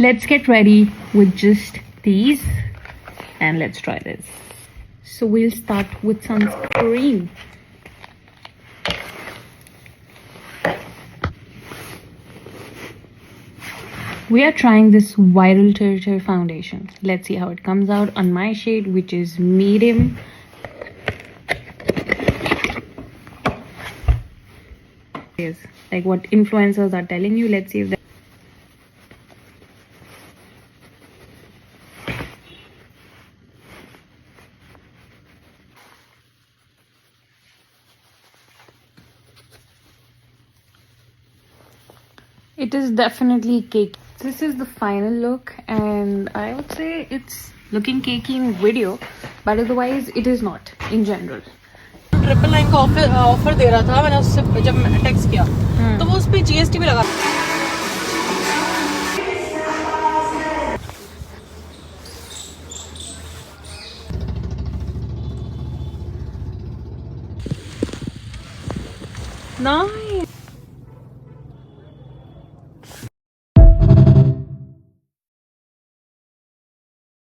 Let's get ready with just these and let's try this. So we'll start with sunscreen. We are trying this Viral Territory foundation. Let's see how it comes out on my shade, which is medium. Is like what influencers are telling you. Let's see if it is definitely cake. This is the final look and I would say it's looking cakey in video, but otherwise it is not in general. 999 का offer दे रहा था, मैंने उससे जब text किया तो वो उस पे जीएसटी भी लगा. Nice.